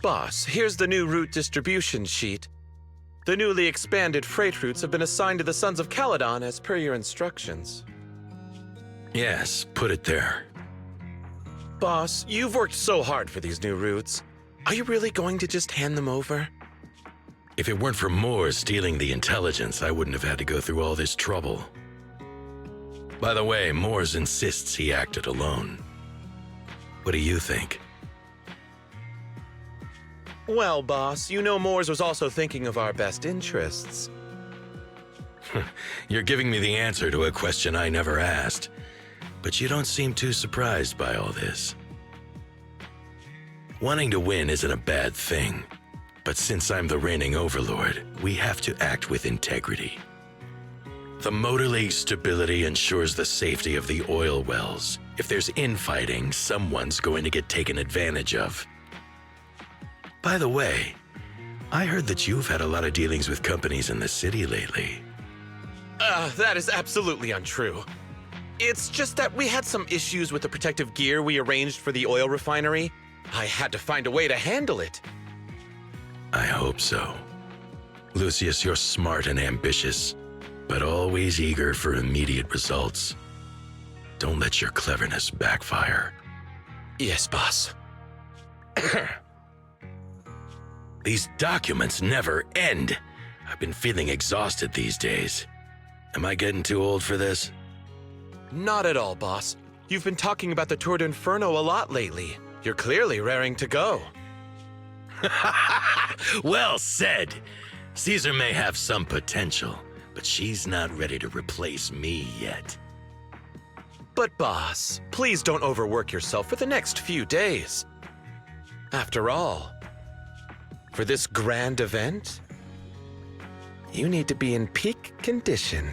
Boss, here's the new route distribution sheet. The newly expanded freight routes have been assigned to the Sons of Caledon as per your instructions. Yes, put it there. Boss, you've worked so hard for these new routes. Are you really going to just hand them over? If it weren't for Moore stealing the intelligence, I wouldn't have had to go through all this trouble. By the way, Moores insists he acted alone. What do you think? Well, boss, you know Moores was also thinking of our best interests. You're giving me the answer to a question I never asked, but you don't seem too surprised by all this. Wanting to win isn't a bad thing, but since I'm the reigning overlord, we have to act with integrity. The Motor League's stability ensures the safety of the oil wells. If there's infighting, someone's going to get taken advantage of. By the way, I heard that you've had a lot of dealings with companies in the city lately. That is absolutely untrue. It's just that we had some issues with the protective gear we arranged for the oil refinery. I had to find a way to handle it. I hope so. Lucius, you're smart and ambitious, but always eager for immediate results. Don't let your cleverness backfire. Yes, boss. These documents never end. I've been feeling exhausted these days. Am I getting too old for this? Not at all, boss. You've been talking about the Tour d'Inferno a lot lately. You're clearly raring to go. Well said. Caesar may have some potential, but she's not ready to replace me yet. But boss, please don't overwork yourself for the next few days. After all, for this grand event, you need to be in peak condition.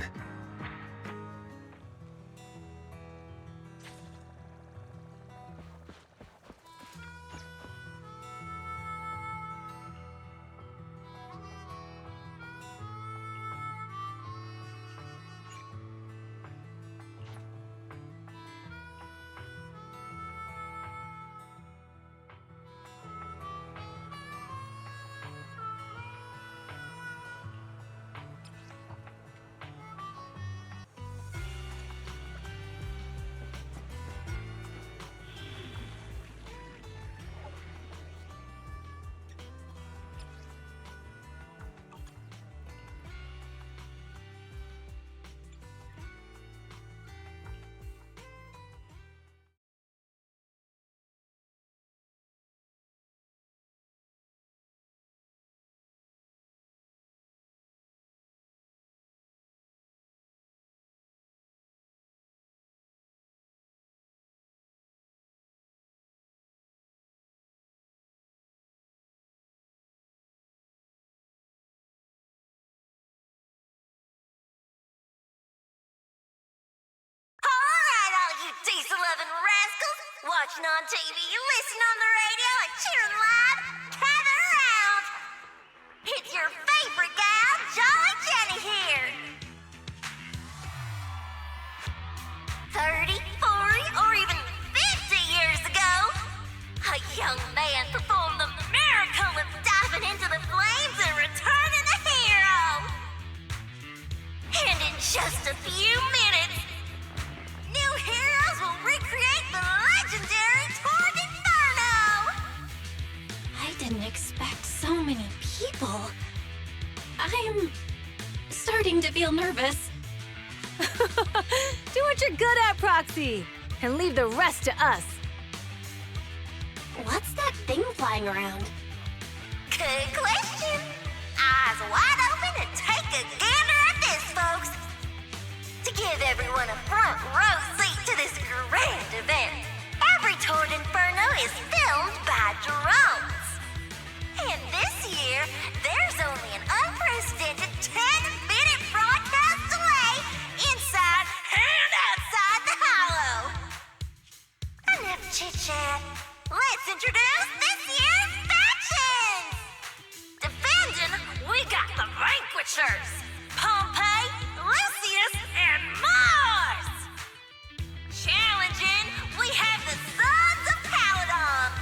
Diesel-loving rascals, watching on TV, listening on the radio, and cheering live, gather around! It's your favorite gal, Jolly Jenny here! 30, 40, or even 50 years ago, a young man performed the miracle of diving into the flames and returning a hero! And in just a few minutes, new heroes will recreate the legendary Tour d'Inferno! I didn't expect so many people. I'm starting to feel nervous. Do what you're good at, Proxy, and leave the rest to us. What's that thing flying around? Good question. Eyes wide open and take a gander at this, folks. To give everyone a front row seat to this grand event, every Tour d'Inferno is filmed by drones. And this year, there's only an unprecedented 10-minute broadcast delay inside and outside the hollow. Enough chit-chat. Let's introduce this year's factions! Defending, we got the Vanquishers, Pompey, Lucius, and Mars! Challenging, we have the Sons of Caledon,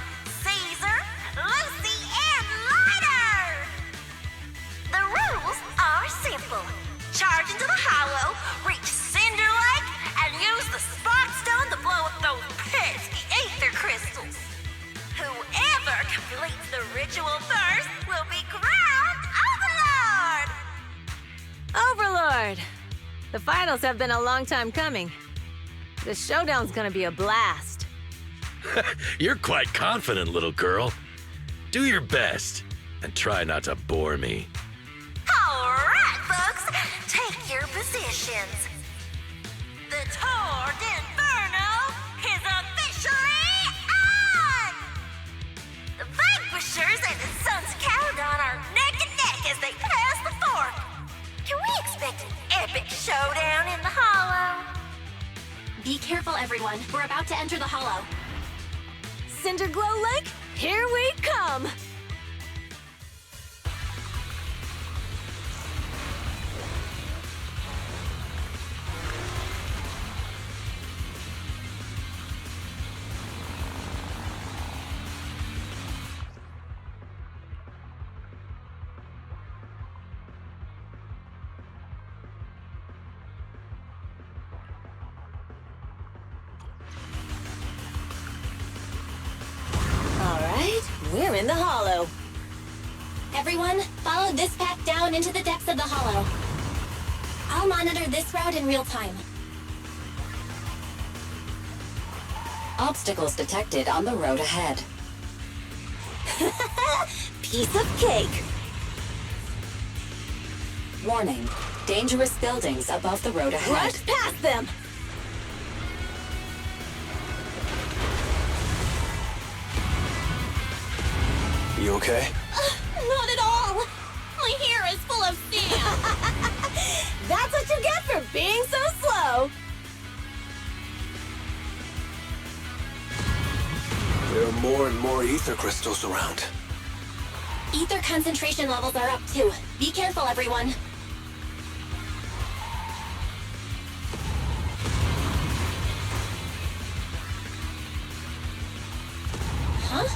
Caesar, Lucy, The finals have been a long time coming. The showdown's gonna be a blast. You're quite confident, little girl. Do your best and try not to bore me. All right, folks, take your positions. The Tour d'Inferno is officially on! The Vanquishers and the Sons of Caledon are neck and neck as they pass the fork. Can we expect an epic showdown in the Hollow? Be careful, everyone. We're about to enter the hollow. Cinderglow Lake, here we come! We're in the hollow. Everyone, follow this path down into the depths of the hollow. I'll monitor this route in real time. Obstacles detected on the road ahead. Piece of cake. Warning. Dangerous buildings above the road ahead. Rush past them. You okay? Not at all! My hair is full of sand! That's what you get for being so slow. There are more and more ether crystals around. Ether concentration levels are up too. Be careful, everyone. Huh?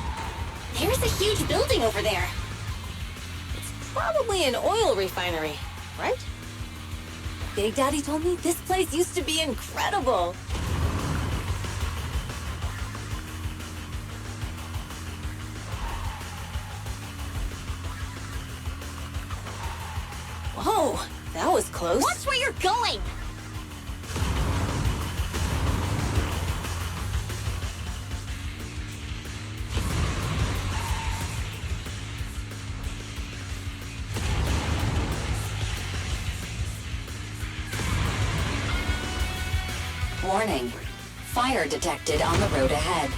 There's a huge building over there. Probably an oil refinery, right? Big Daddy told me this place used to be incredible. Whoa, that was close. Watch where you're going! Warning. Fire detected on the road ahead.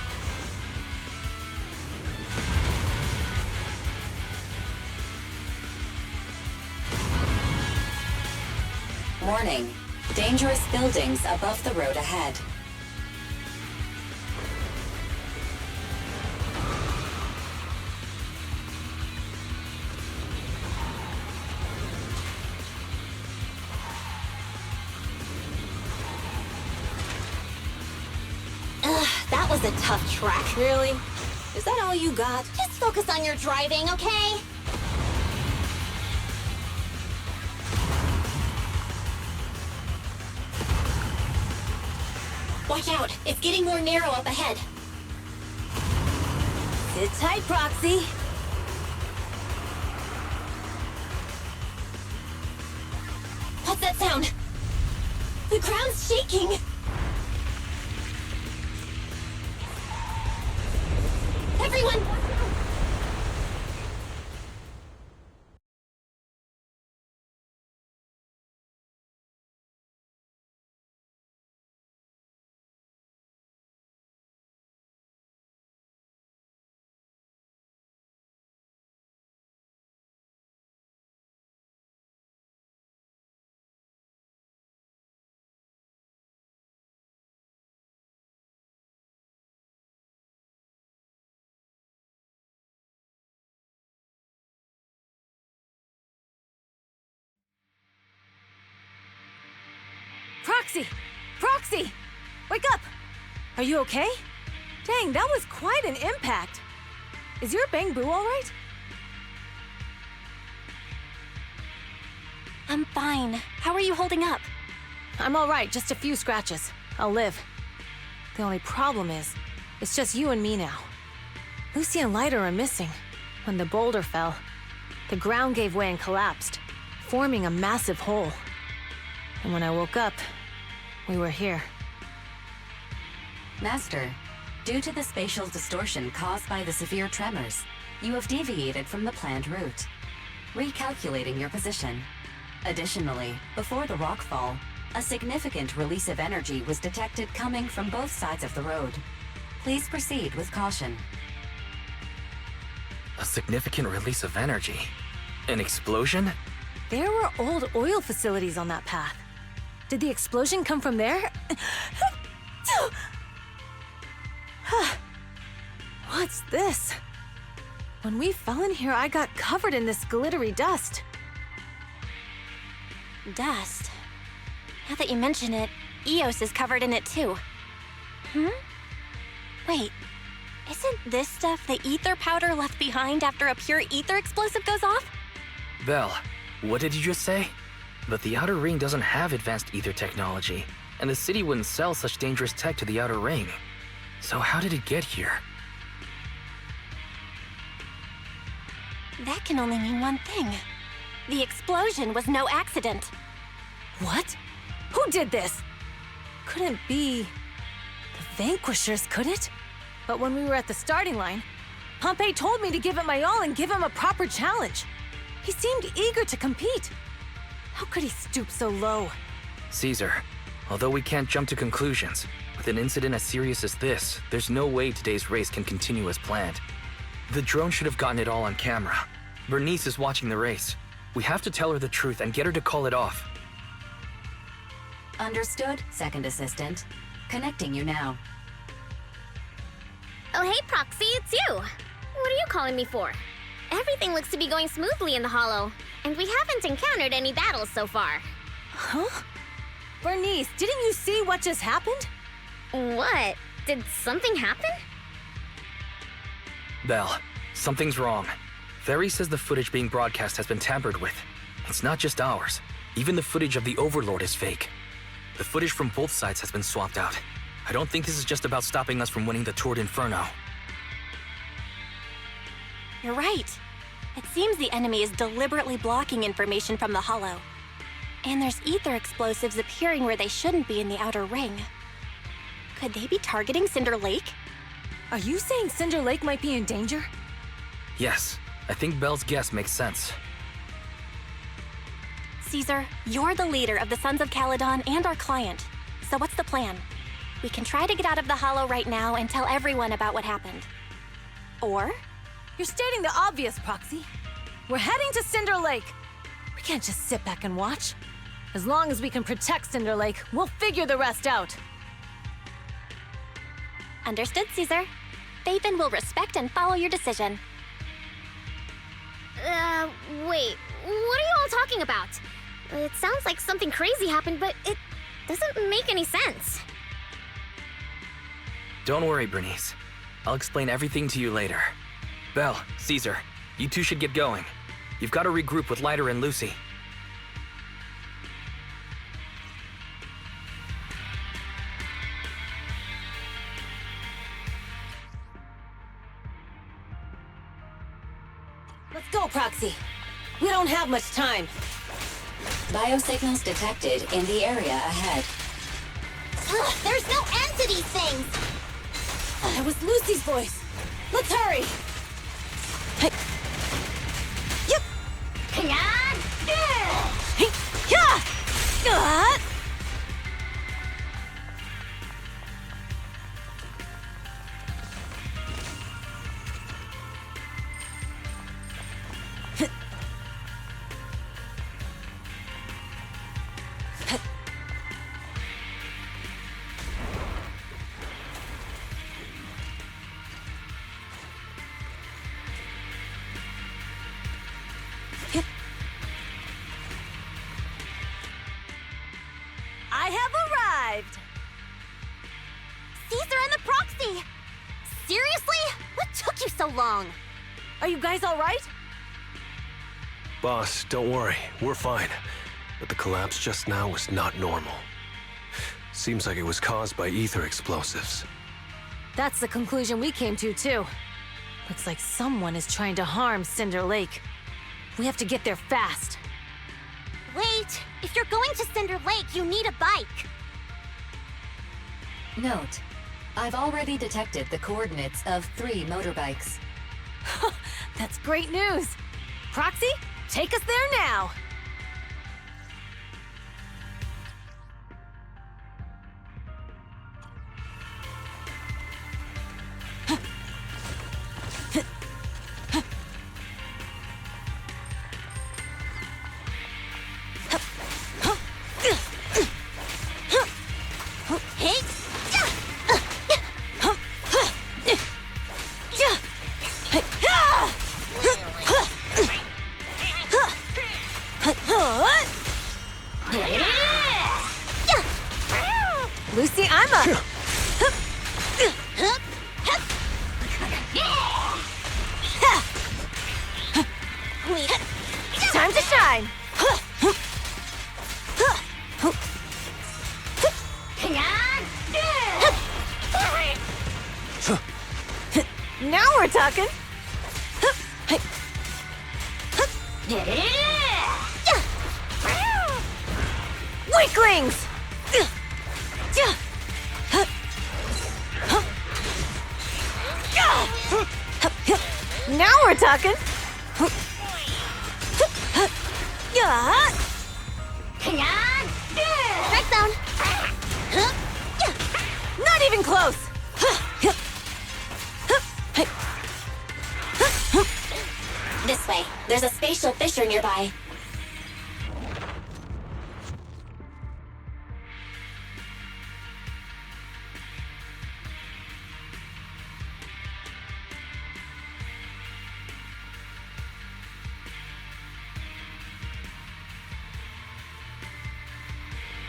Warning. Dangerous buildings above the road ahead. That was a tough track. Really? Is that all you got? Just focus on your driving, okay? Watch out! It's getting more narrow up ahead. Sit tight, Proxy. What's that sound? The ground's shaking! Everyone! Proxy! Proxy! Wake up! Are you okay? Dang, that was quite an impact. Is your Bang Boo all right? I'm fine. How are you holding up? I'm all right, just a few scratches. I'll live. The only problem is, it's just you and me now. Lucy and Lighter are missing. When the boulder fell, the ground gave way and collapsed, forming a massive hole. And when I woke up, we were here. Master, due to the spatial distortion caused by the severe tremors, you have deviated from the planned route. Recalculating your position. Additionally, before the rockfall, a significant release of energy was detected coming from both sides of the road. Please proceed with caution. A significant release of energy? An explosion? There were old oil facilities on that path. Did the explosion come from there? What's this? When we fell in here, I got covered in this glittery dust. Dust. Now that you mention it, Eos is covered in it too. Wait, isn't this stuff the ether powder left behind after a pure ether explosive goes off? Belle, what did you just say? But the Outer Ring doesn't have advanced ether technology, and the city wouldn't sell such dangerous tech to the Outer Ring. So how did it get here? That can only mean one thing. The explosion was no accident. What? Who did this? Couldn't be the Vanquishers, could it? But when we were at the starting line, Pompey told me to give it my all and give him a proper challenge. He seemed eager to compete. How could he stoop so low? Caesar, although we can't jump to conclusions, with an incident as serious as this, there's no way today's race can continue as planned. The drone should have gotten it all on camera. Bernice is watching the race. We have to tell her the truth and get her to call it off. Understood, Second Assistant. Connecting you now. Oh, hey, Proxy, it's you. What are you calling me for? Everything looks to be going smoothly in the Hollow, and we haven't encountered any battles so far. Huh? Bernice, didn't you see what just happened? What? Did something happen? Belle, something's wrong. Ferry says the footage being broadcast has been tampered with. It's not just ours. Even the footage of the Overlord is fake. The footage from both sides has been swapped out. I don't think this is just about stopping us from winning the Tour d'Inferno. You're right. It seems the enemy is deliberately blocking information from the Hollow. And there's ether explosives appearing where they shouldn't be in the Outer Ring. Could they be targeting Cinder Lake? Are you saying Cinder Lake might be in danger? Yes, I think Belle's guess makes sense. Caesar, you're the leader of the Sons of Caledon and our client. So what's the plan? We can try to get out of the Hollow right now and tell everyone about what happened. Or? You're stating the obvious, Proxy. We're heading to Cinder Lake. We can't just sit back and watch. As long as we can protect Cinder Lake, we'll figure the rest out. Understood, Caesar. Phaethon will respect and follow your decision. Wait, what are you all talking about? It sounds like something crazy happened, but it doesn't make any sense. Don't worry, Bernice. I'll explain everything to you later. Belle, Caesar, you two should get going. You've got to regroup with Leiter and Lucy. Let's go, Proxy. We don't have much time. Biosignals detected in the area ahead. Ugh, there's no end to these things! That was Lucy's voice. Let's hurry. Hey. Yep. Come on! Hey. Yeah. I have arrived. Caesar and the Proxy! Seriously? What took you so long? Are you guys all right? Boss, don't worry. We're fine. But the collapse just now was not normal. Seems like it was caused by ether explosives. That's the conclusion we came to, too. Looks like someone is trying to harm Cinder Lake. We have to get there fast. Wait! If you're going to Cinder Lake, you need a bike! Note, I've already detected the coordinates of 3 motorbikes. That's great news. Proxy, take us there now. Lucy, I'm up. Time to shine. Now we're talking. Weaklings! Now we're talking. Strike zone! Not even close. This way. There's a spatial fissure nearby.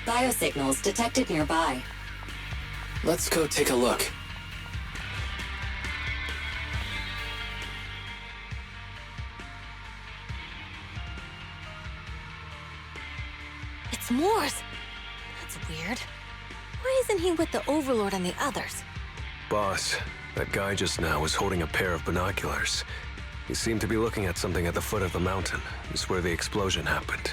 Biosignals detected nearby. Let's go take a look. It's Morse. That's weird. Why isn't he with the Overlord and the others? Boss, that guy just now was holding a pair of binoculars. He seemed to be looking at something at the foot of the mountain. It's where the explosion happened.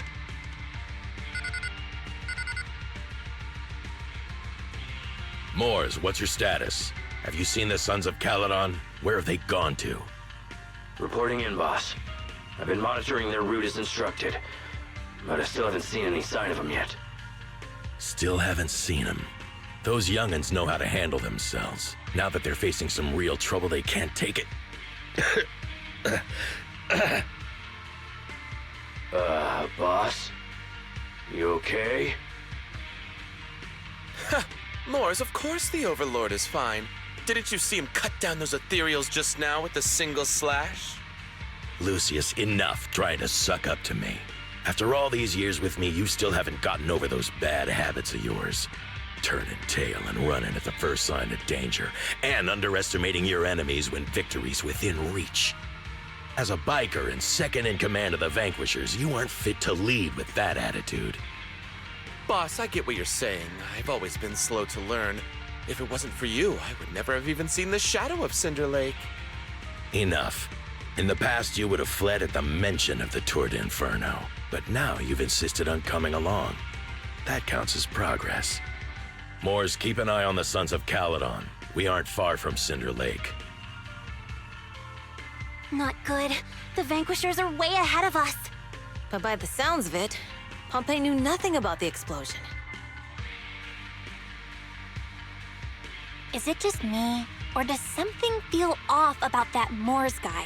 Moors, what's your status? Have you seen the Sons of Caledon? Where have they gone to? Reporting in, boss. I've been monitoring their route as instructed, but I still haven't seen any sign of them yet. Still haven't seen them. Those young'uns know how to handle themselves. Now that they're facing some real trouble, they can't take it. Boss? You okay? Moors, of course the Overlord is fine. Didn't you see him cut down those ethereals just now with a single slash? Lucius, enough trying to suck up to me. After all these years with me, you still haven't gotten over those bad habits of yours. Turning tail and running at the first sign of danger, and underestimating your enemies when victory's within reach. As a biker and second in command of the Vanquishers, you aren't fit to lead with that attitude. Boss, I get what you're saying. I've always been slow to learn. If it wasn't for you, I would never have even seen the shadow of Cinder Lake. Enough. In the past, you would have fled at the mention of the Tour d'Inferno, but now you've insisted on coming along. That counts as progress. Moors, keep an eye on the Sons of Caledon. We aren't far from Cinder Lake. Not good. The Vanquishers are way ahead of us. But by the sounds of it, Pompey knew nothing about the explosion. Is it just me, or does something feel off about that Moors guy?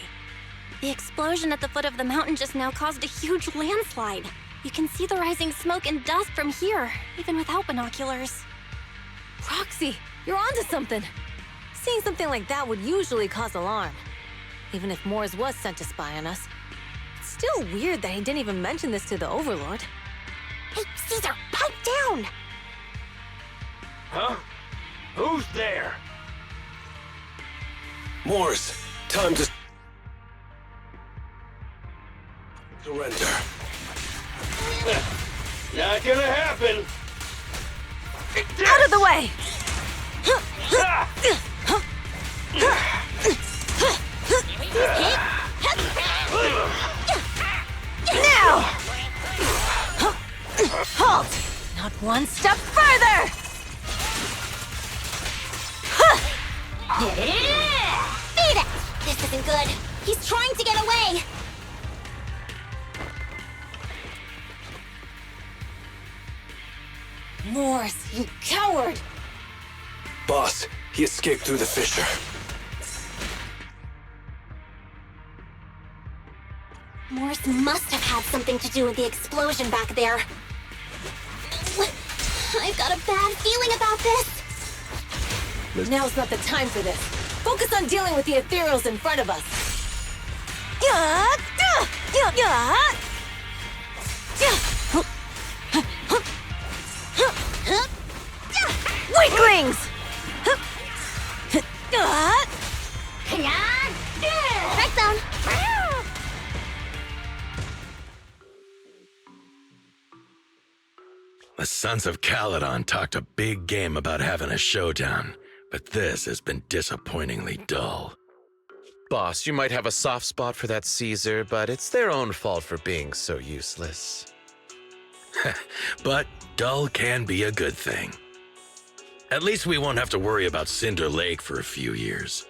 The explosion at the foot of the mountain just now caused a huge landslide. You can see the rising smoke and dust from here, even without binoculars. Proxy, you're onto something. Seeing something like that would usually cause alarm. Even if Moors was sent to spy on us. It's still weird that he didn't even mention this to the Overlord. Hey, Caesar, pipe down! Huh? Who's there? Morse, time to surrender. Not gonna happen! Out of the way! Now! Halt! Not one step further! Beat it! This isn't good. He's trying to get away. Morse, you coward! Boss, he escaped through the fissure. Morse must have had something to do with the explosion back there. I've got a bad feeling about this. Now's not the time for this. Focus on dealing with the ethereals in front of us. Weaklings! Strike zone. The Sons of Caledon talked a big game about having a showdown, but this has been disappointingly dull. Boss, you might have a soft spot for that Caesar, but it's their own fault for being so useless. But dull can be a good thing. At least we won't have to worry about Cinder Lake for a few years.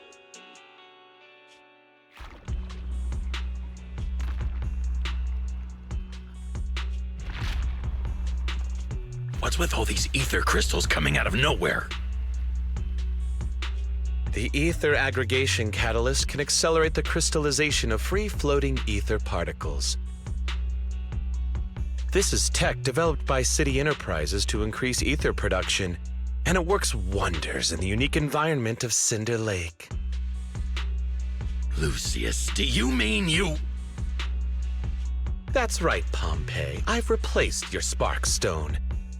What's with all these ether crystals coming out of nowhere? The ether aggregation catalyst can accelerate the crystallization of free-floating ether particles. This is tech developed by City Enterprises to increase ether production, and it works wonders in the unique environment of Cinder Lake. Lucius, do you mean you... That's right, Pompeii. I've replaced your spark stone.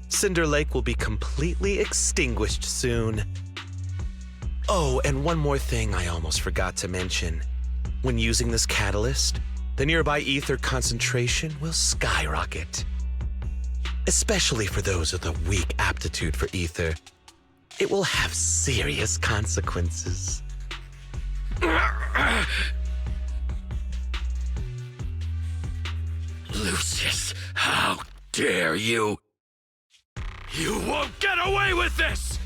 Cinder Lake will be completely extinguished soon. Oh, and one more thing I almost forgot to mention. When using this catalyst, the nearby ether concentration will skyrocket. Especially for those with a weak aptitude for ether, it will have serious consequences. Lucius, how dare you? You won't get away with this!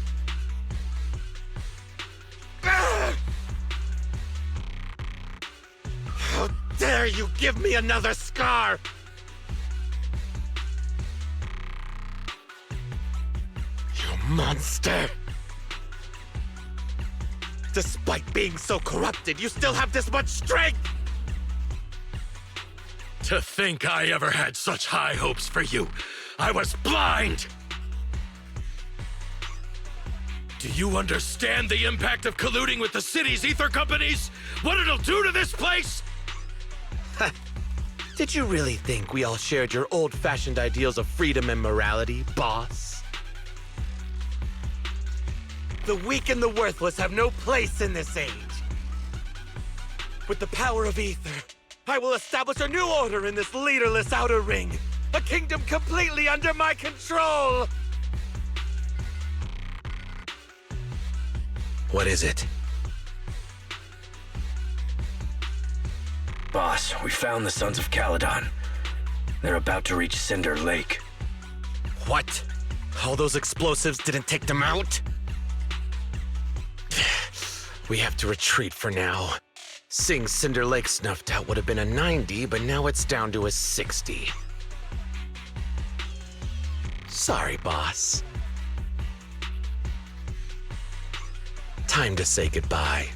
How dare you give me another scar! You monster! Despite being so corrupted, you still have this much strength! To think I ever had such high hopes for you. I was blind! Do you understand the impact of colluding with the city's ether companies? What it'll do to this place? Did you really think we all shared your old-fashioned ideals of freedom and morality, boss? The weak and the worthless have no place in this age. With the power of ether, I will establish a new order in this leaderless outer ring. A kingdom completely under my control! What is it? Boss, we found the Sons of Caledon. They're about to reach Cinder Lake. What? All those explosives didn't take them out? We have to retreat for now. Seeing Cinder Lake snuffed out would have been a 90, but now it's down to a 60. Sorry, boss. Time to say goodbye.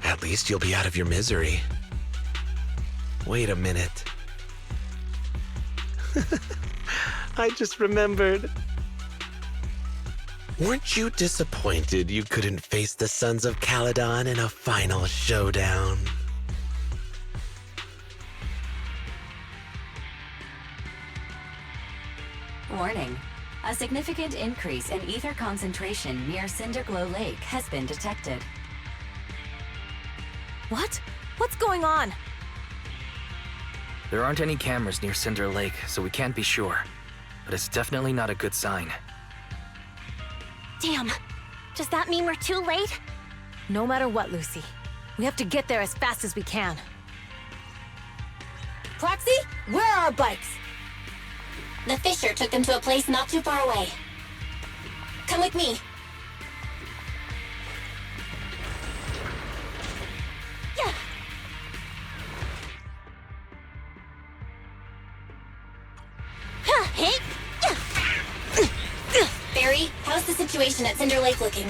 At least you'll be out of your misery. Wait a minute. I just remembered. Weren't you disappointed you couldn't face the Sons of Caledon in a final showdown? Warning. A significant increase in ether concentration near Cinderglow Lake has been detected. What? What's going on? There aren't any cameras near Cinder Lake, so we can't be sure. But it's definitely not a good sign. Damn. Does that mean we're too late? No matter what, Lucy. We have to get there as fast as we can. Proxy, where are our bikes? The fissure took them to a place not too far away. Come with me. Yeah. Hey. Barry, how's the situation at Cinder Lake looking?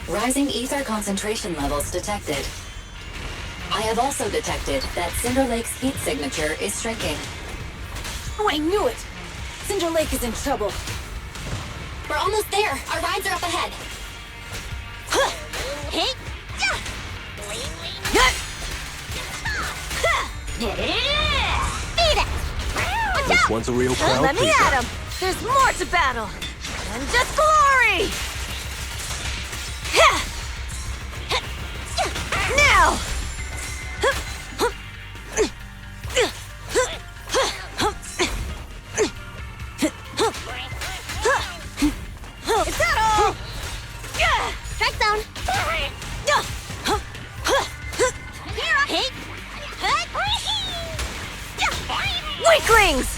Rising ether concentration levels detected. I have also detected that Cinder Lake's heat signature is shrinking. Oh, I knew it! Cinder Lake is in trouble. We're almost there. Our rides are up ahead. Hey. Beat it! Watch This out! one's a real crowd Let me pleaser. at him! There's more to battle! And just glory! Now! Is that all? Strike zone. Hey. Weaklings!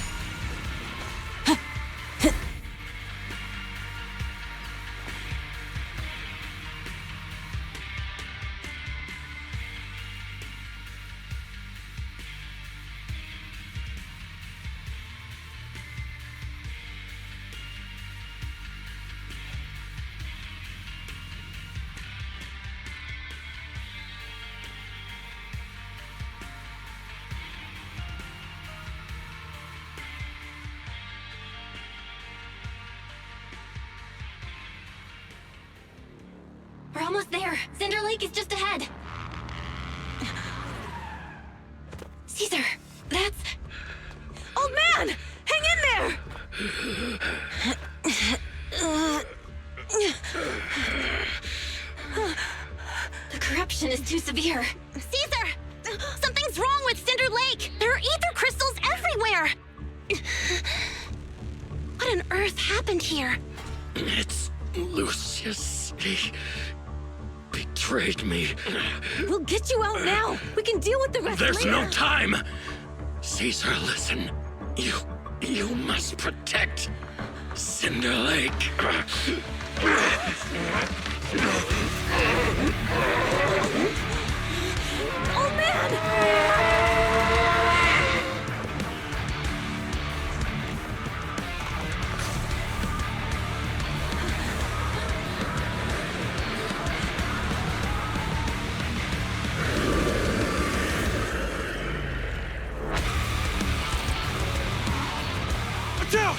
We're almost there. Cinder Lake is just ahead. Caesar, that's... Old man! Hang in there! The corruption is too severe. Caesar! Something's wrong with Cinder Lake! There are ether crystals everywhere! What on earth happened here? It's Lucius. He betrayed me. We'll get you out now. We can deal with the rest There's later. no time. Caesar, listen. You must protect Cinder Lake. Old man! Watch out!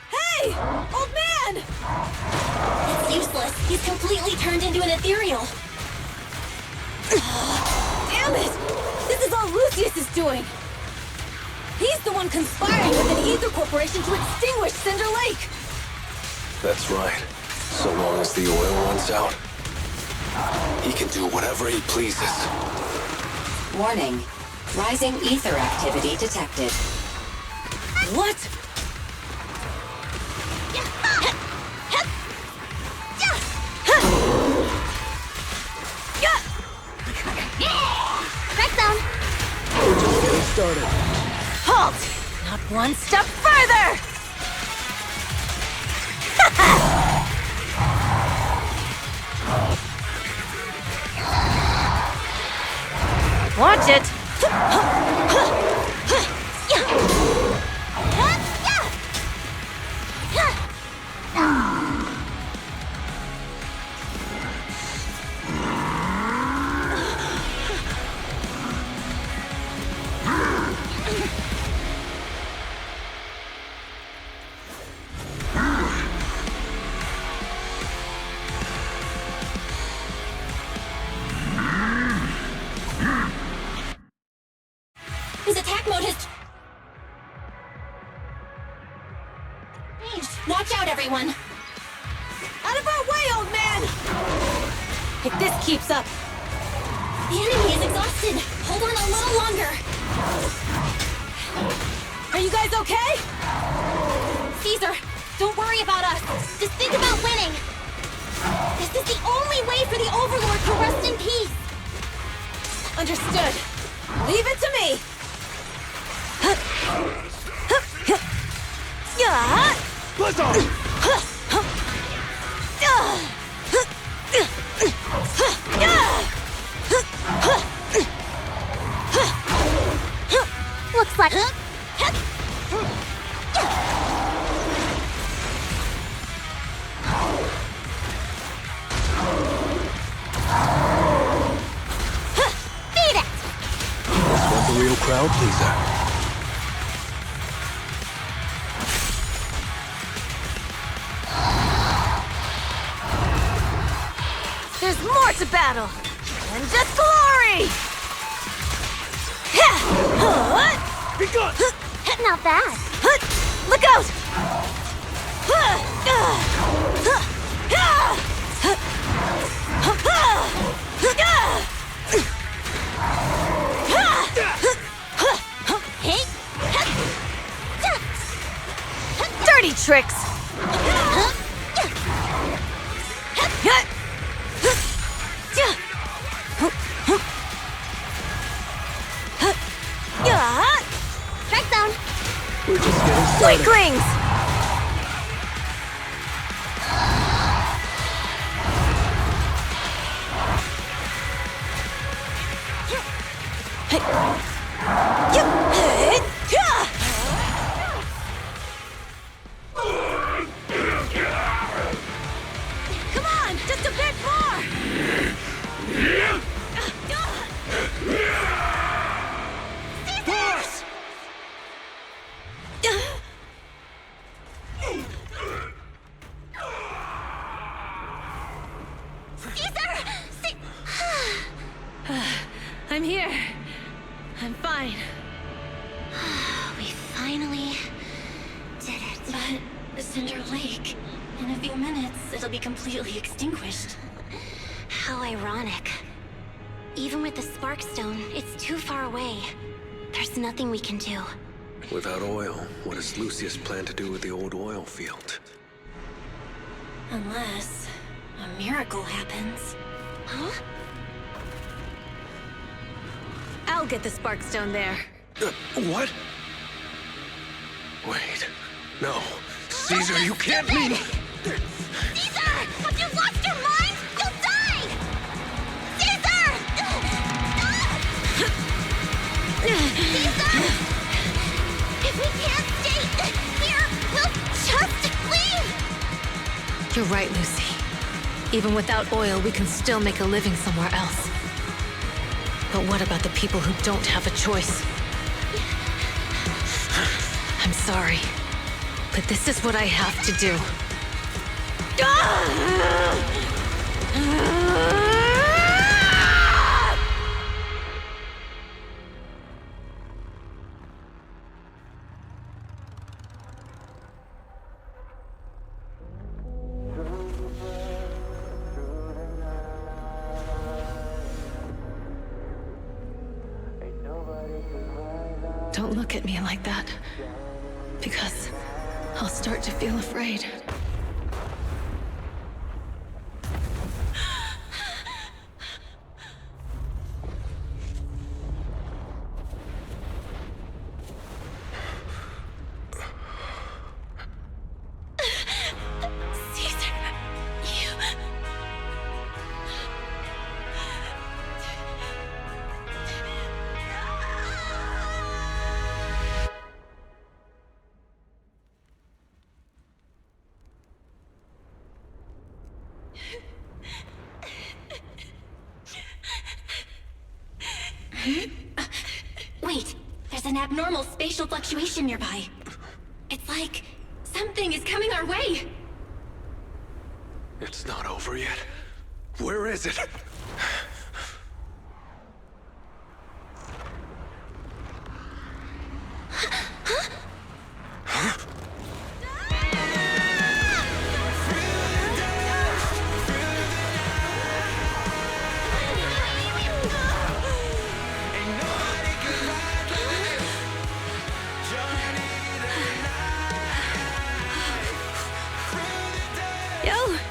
Hey! Old man! It's useless. He's completely turned into an ethereal. Damn it! This is all Lucius is doing! He's the one conspiring with an ether corporation to extinguish Cinder Lake! That's right. So long as the oil runs out, he can do whatever he pleases. Warning. Rising ether activity detected. What? Strike zone. We're just getting started. Halt! Not one step further! Watch it! Watch out, everyone! Out of our way, old man! If this keeps up... The enemy is exhausted! Hold on a little longer! Are you guys okay? Caesar, don't worry about us! Just think about winning! This is the only way for the Overlord to rest in peace! Understood. Leave it to me! Let's go! Looks like... Beat it! This was the real crowd pleaser. There's more to battle! And just glory! Be gone! Not bad. Look out! Hey! Dirty tricks! Strike zone! We're just getting started. Weaklings! Come on, just a bit more! Force! I'm here. I'm fine. We finally did it. But Cinder Lake, in a few minutes, it'll be completely extinguished. How ironic. Even with the Spark Stone, it's too far away. There's nothing we can do. Without oil, what does Lucius plan to do with the old oil field? Unless a miracle happens. Huh? I'll get the Spark Stone there. What? Wait. No. Caesar, you can't mean... Caesar! Have you lost your mind? You'll die! Caesar! Caesar! If we can't stay here, we'll just leave! You're right, Lucy. Even without oil, we can still make a living somewhere else. But what about the people who don't have a choice? I'm sorry, but this is what I have to do. Don't look at me like that, because I'll start to feel afraid. Caesar, you... Wait, there's an abnormal spatial fluctuation nearby. It's like something is coming our way. It's not over yet. Where is it?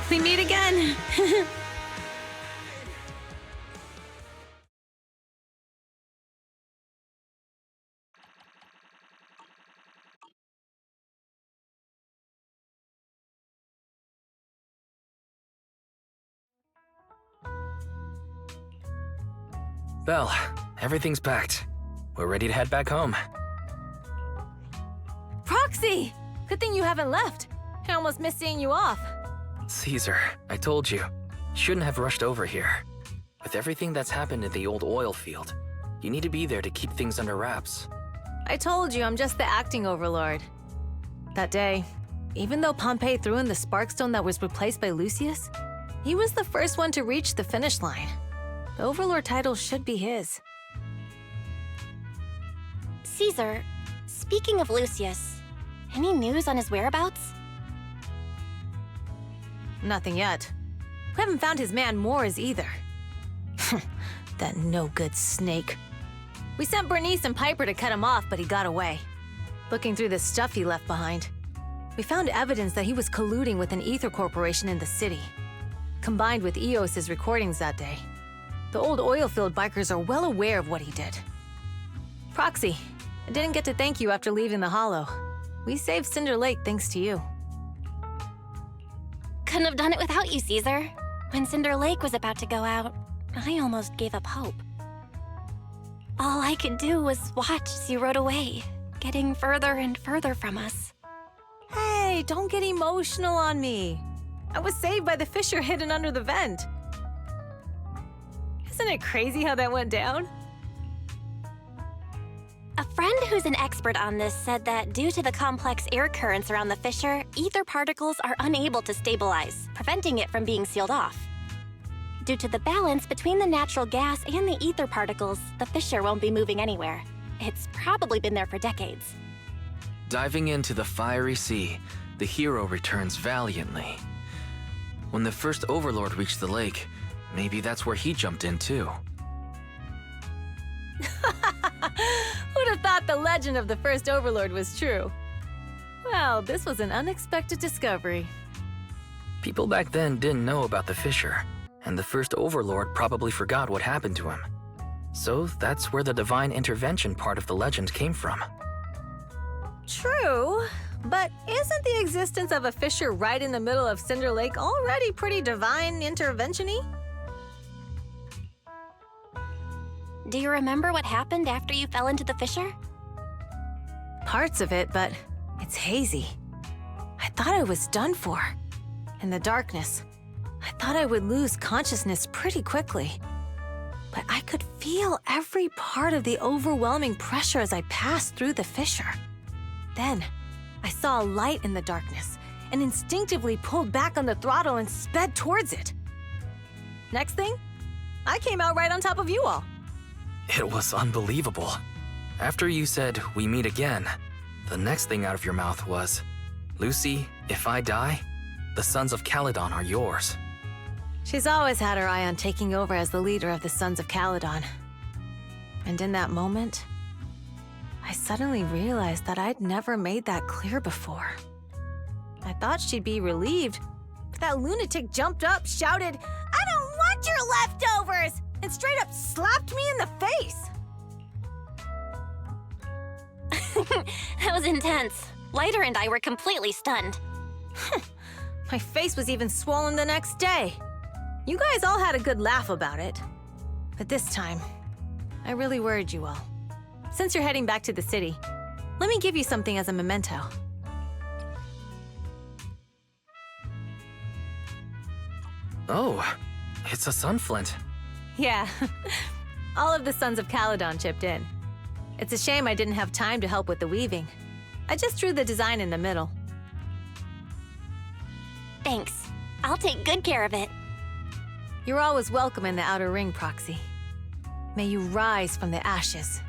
We meet again! Belle, everything's packed. We're ready to head back home. Proxy! Good thing you haven't left. I almost missed seeing you off. Caesar, I told you. Shouldn't have rushed over here. With everything that's happened in the old oil field, you need to be there to keep things under wraps. I told you I'm just the acting overlord. That day, even though Pompey threw in the Sparkstone that was replaced by Lucius, he was the first one to reach the finish line. The overlord title should be his. Caesar, speaking of Lucius, any news on his whereabouts? Nothing yet. We haven't found his man Moores either. That no-good snake. We sent Bernice and Piper to cut him off, but he got away. Looking through the stuff he left behind, we found evidence that he was colluding with an ether corporation in the city, combined with Eos's recordings that day. The old oilfield bikers are well aware of what he did. Proxy, I didn't get to thank you after leaving the Hollow. We saved Cinder Lake thanks to you. Couldn't have done it without you, Caesar. When Cinder Lake was about to go out, I almost gave up hope. All I could do was watch as you rode away, getting further and further from us. Hey, don't get emotional on me. I was saved by the fissure hidden under the vent. Isn't it crazy how that went down? A friend who's an expert on this said that due to the complex air currents around the fissure, ether particles are unable to stabilize, preventing it from being sealed off. Due to the balance between the natural gas and the ether particles, the fissure won't be moving anywhere. It's probably been there for decades. Diving into the fiery sea, the hero returns valiantly. When the first overlord reached the lake, maybe that's where he jumped in too. Who'd have thought the legend of the first overlord was true? Well, this was an unexpected discovery. People back then didn't know about the fissure, and the first overlord probably forgot what happened to him. So that's where the divine intervention part of the legend came from. True, but isn't the existence of a fissure right in the middle of Cinder Lake already pretty divine intervention-y? Do you remember what happened after you fell into the fissure? Parts of it, but it's hazy. I thought I was done for. In the darkness, I thought I would lose consciousness pretty quickly. But I could feel every part of the overwhelming pressure as I passed through the fissure. Then, I saw a light in the darkness and instinctively pulled back on the throttle and sped towards it. Next thing, I came out right on top of you all. It was unbelievable. After you said, "We meet again," the next thing out of your mouth was, "Lucy, if I die, the Sons of Caledon are yours." She's always had her eye on taking over as the leader of the Sons of Caledon. And in that moment, I suddenly realized that I'd never made that clear before. I thought she'd be relieved, but that lunatic jumped up, shouted, "I don't want your leftovers!" and straight up slapped me in the face. That was intense. Leiter and I were completely stunned. My face was even swollen the next day. You guys all had a good laugh about it. But this time, I really worried you all. Since you're heading back to the city, let me give you something as a memento. Oh, it's a sunflint. Yeah, all of the Sons of Caledon chipped in. It's a shame I didn't have time to help with the weaving. I just drew the design in the middle. Thanks. I'll take good care of it. You're always welcome in the Outer Ring, Proxy. May you rise from the ashes.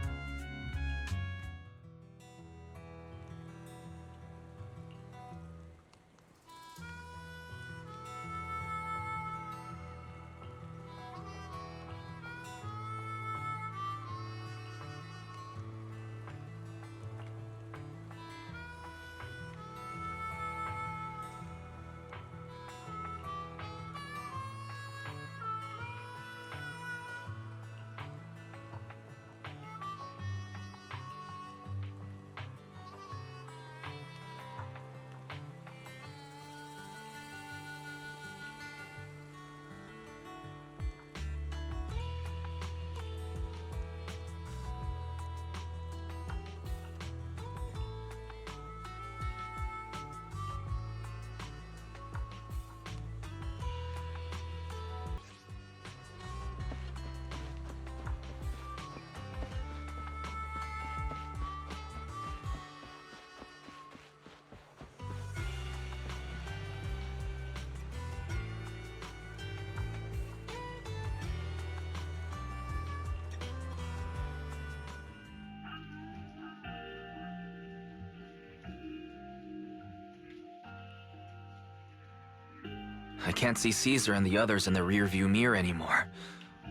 I can't see Caesar and the others in the rearview mirror anymore.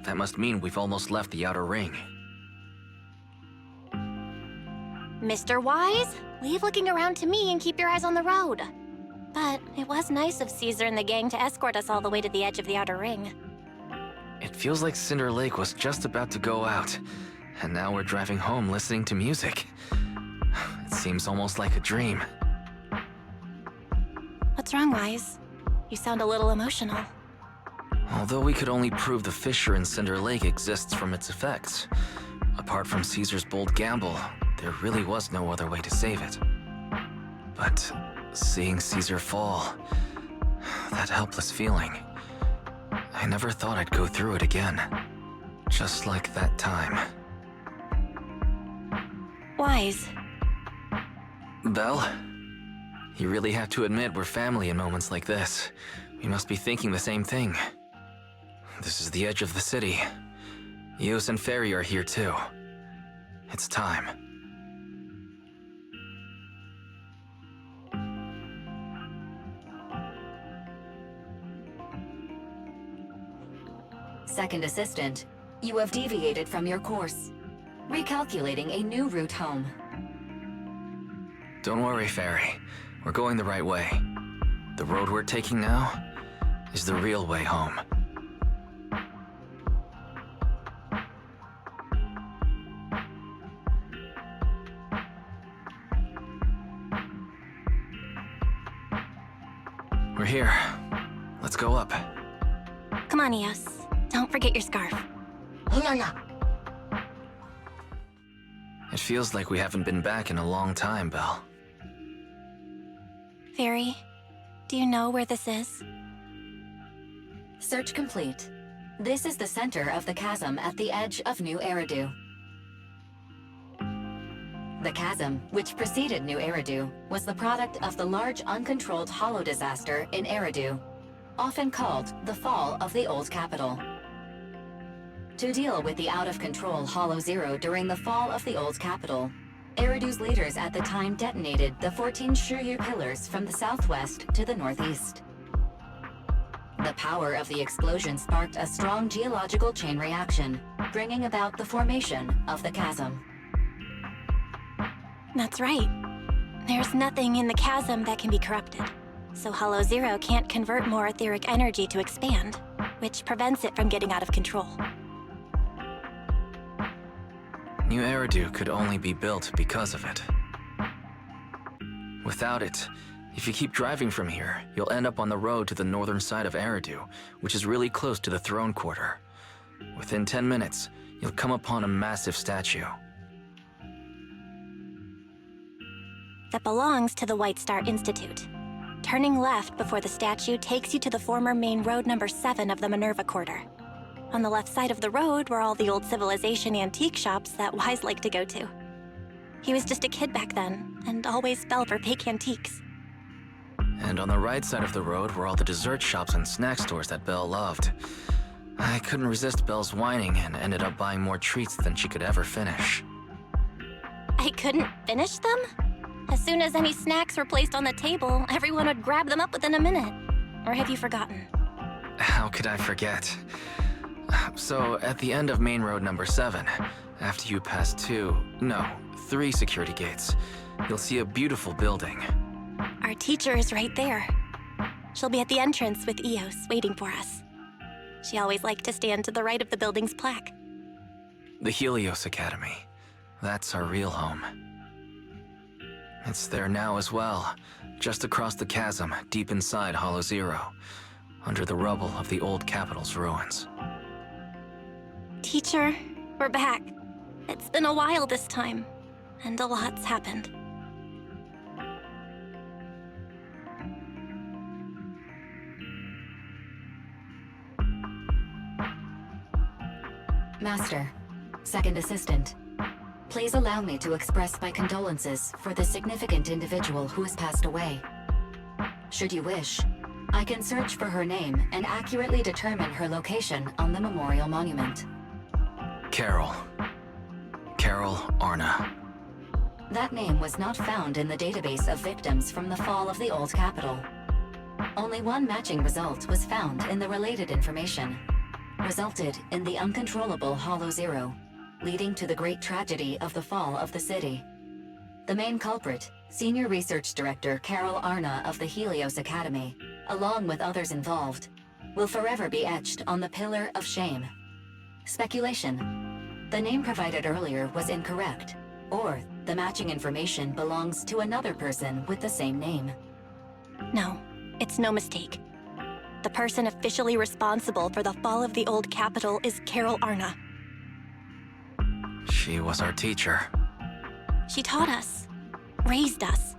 That must mean we've almost left the outer ring. Mr. Wise, leave looking around to me and keep your eyes on the road. But it was nice of Caesar and the gang to escort us all the way to the edge of the outer ring. It feels like Cinder Lake was just about to go out, and now we're driving home listening to music. It seems almost like a dream. What's wrong, Wise? You sound a little emotional. Although we could only prove the fissure in Cinder Lake exists from its effects, apart from Caesar's bold gamble, there really was no other way to save it. But seeing Caesar fall, that helpless feeling, I never thought I'd go through it again. Just like that time. Wise. Belle? You really have to admit we're family in moments like this. We must be thinking the same thing. This is the edge of the city. Eos and Ferry are here too. It's time. Second assistant, you have deviated from your course. Recalculating a new route home. Don't worry, Ferry. We're going the right way. The road we're taking now is the real way home. We're here. Let's go up. Come on, Eos. Don't forget your scarf. It feels like we haven't been back in a long time, Belle. Fairy, do you know where this is? Search complete. This is the center of the chasm at the edge of New Eridu. The chasm, which preceded New Eridu, was the product of the large uncontrolled hollow disaster in Eridu, often called the fall of the old capital. To deal with the out-of-control Hollow Zero during the fall of the old capital, Eridu's leaders at the time detonated the 14 Shiryu pillars from the southwest to the northeast. The power of the explosion sparked a strong geological chain reaction, bringing about the formation of the chasm. That's right. There's nothing in the chasm that can be corrupted, so Hollow Zero can't convert more etheric energy to expand, which prevents it from getting out of control. New Eridu could only be built because of it. Without it, if you keep driving from here, you'll end up on the road to the northern side of Eridu, which is really close to the throne quarter. Within 10 minutes, you'll come upon a massive statue. That belongs to the White Star Institute. Turning left before the statue takes you to the former main road number 7 of the Minerva Quarter. On the left side of the road were all the old civilization antique shops that Wise liked to go to. He was just a kid back then, and always fell for fake antiques. And on the right side of the road were all the dessert shops and snack stores that Belle loved. I couldn't resist Belle's whining and ended up buying more treats than she could ever finish. I couldn't finish them? As soon as any snacks were placed on the table, everyone would grab them up within a minute. Or have you forgotten? How could I forget? So, at the end of main road number 7, after you pass 3 security gates, you'll see a beautiful building. Our teacher is right there. She'll be at the entrance with Eos, waiting for us. She always liked to stand to the right of the building's plaque. The Helios Academy. That's our real home. It's there now as well, just across the chasm, deep inside Hollow Zero, under the rubble of the old capital's ruins. Teacher, we're back. It's been a while this time, and a lot's happened. Master, second assistant, please allow me to express my condolences for the significant individual who has passed away. Should you wish, I can search for her name and accurately determine her location on the memorial monument. Carol Arna. That name was not found in the database of victims from the fall of the old capital. Only one matching result was found in the related information. Resulted in the uncontrollable Hollow Zero, leading to the great tragedy of the fall of the city. The main culprit, Senior Research Director Carol Arna of the Helios Academy, along with others involved, will forever be etched on the Pillar of Shame. Speculation. The name provided earlier was incorrect, or the matching information belongs to another person with the same name. No, it's no mistake. The person officially responsible for the fall of the old capital is Carol Arna. She was our teacher. She taught us, raised us.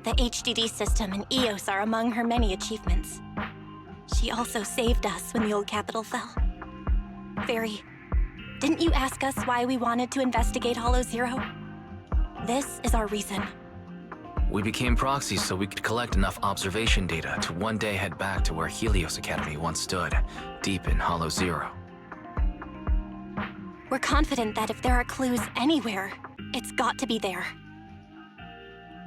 The HDD system and EOS are among her many achievements. She also saved us when the old capital fell. Fairy, didn't you ask us why we wanted to investigate Hollow Zero? This is our reason. We became proxies so we could collect enough observation data to one day head back to where Helios Academy once stood, deep in Hollow Zero. We're confident that if there are clues anywhere, it's got to be there.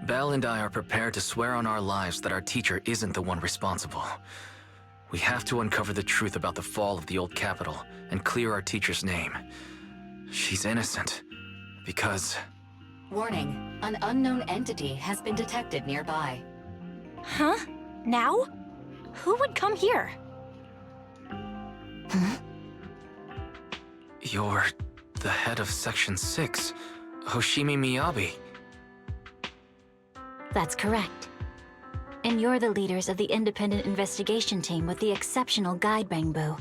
Belle and I are prepared to swear on our lives that our teacher isn't the one responsible. We have to uncover the truth about the fall of the old capital and clear our teacher's name. She's innocent, because... Warning, an unknown entity has been detected nearby. Huh? Now? Who would come here? You're the head of Section 6, Hoshimi Miyabi. That's correct. And you're the leaders of the independent investigation team with the exceptional guide Bangbu.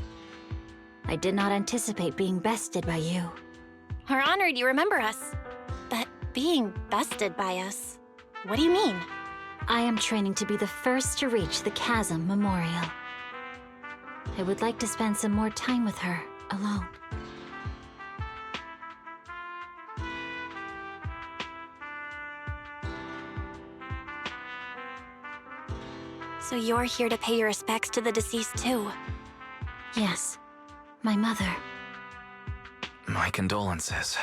I did not anticipate being bested by you. We're honored you remember us. But being bested by us, what do you mean? I am training to be the first to reach the Chasm Memorial. I would like to spend some more time with her, alone. So you're here to pay your respects to the deceased too? Yes, my mother. My condolences.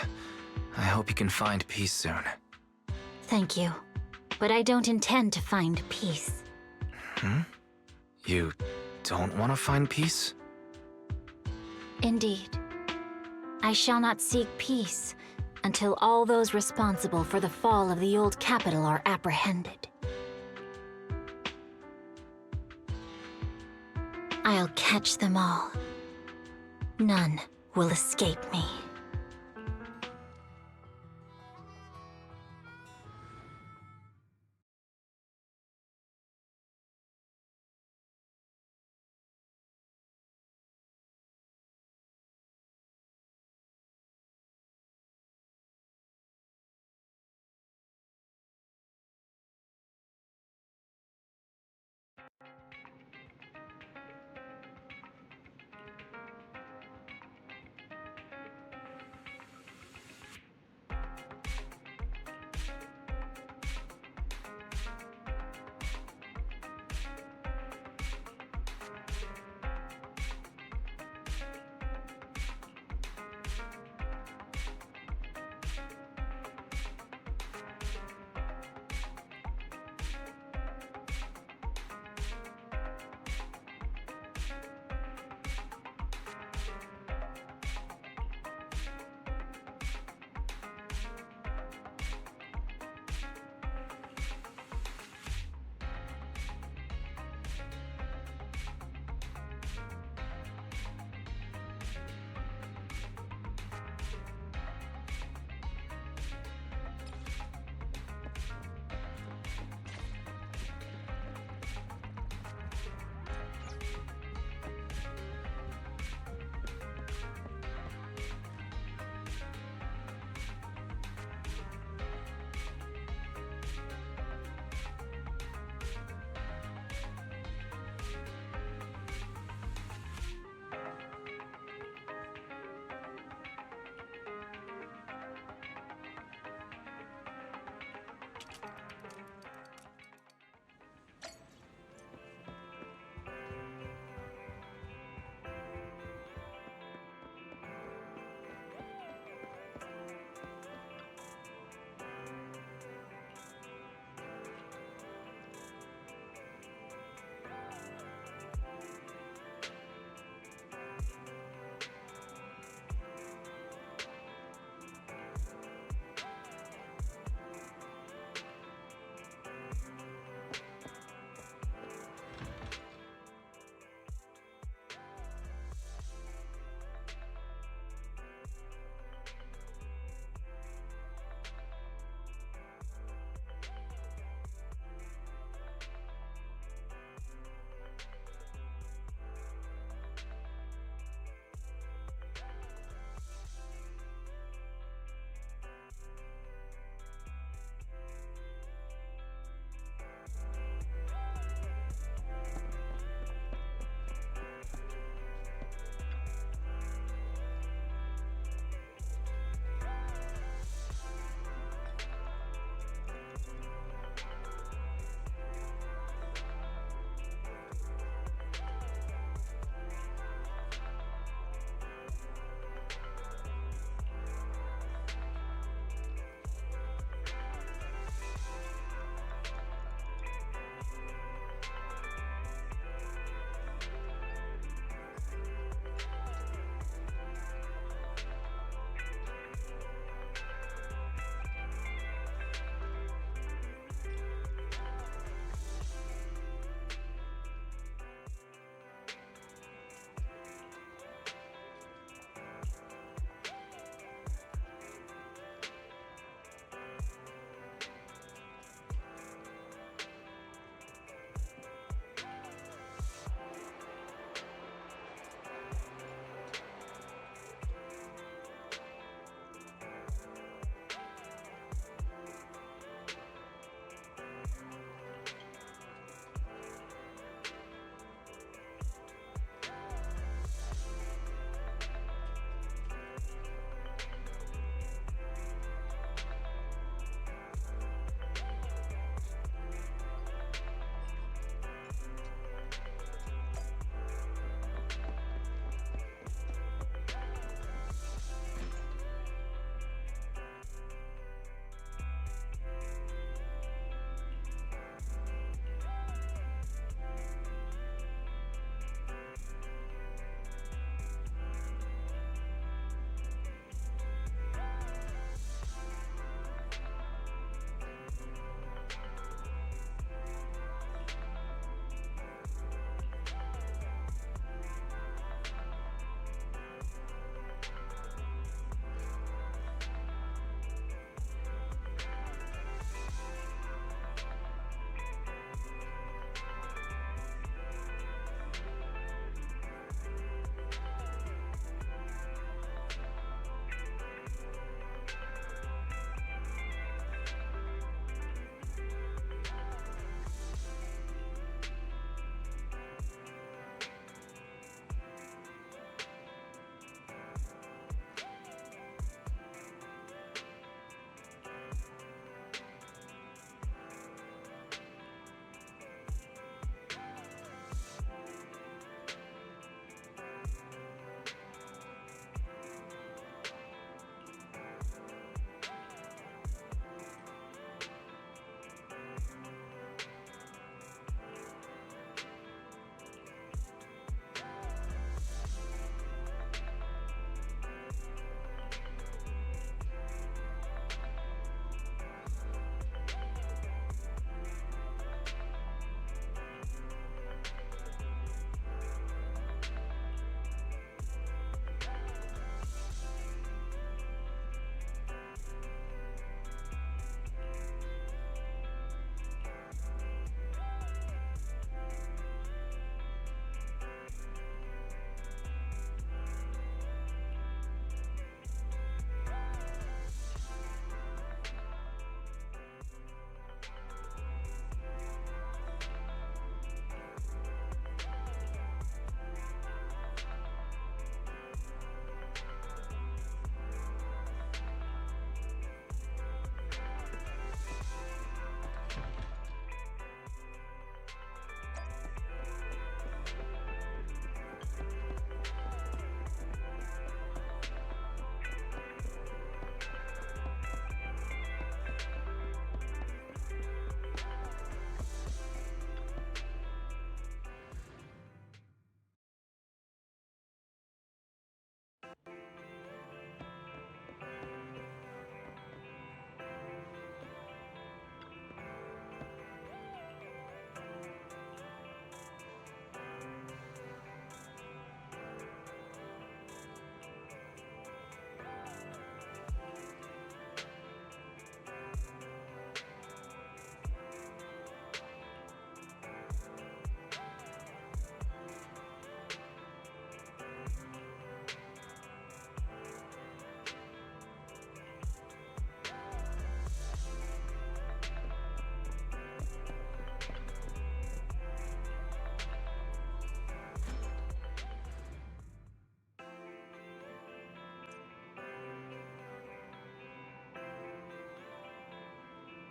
I hope you can find peace soon. Thank you. But I don't intend to find peace. You don't want to find peace? Indeed. I shall not seek peace until all those responsible for the fall of the old capital are apprehended. I'll catch them all. None will escape me.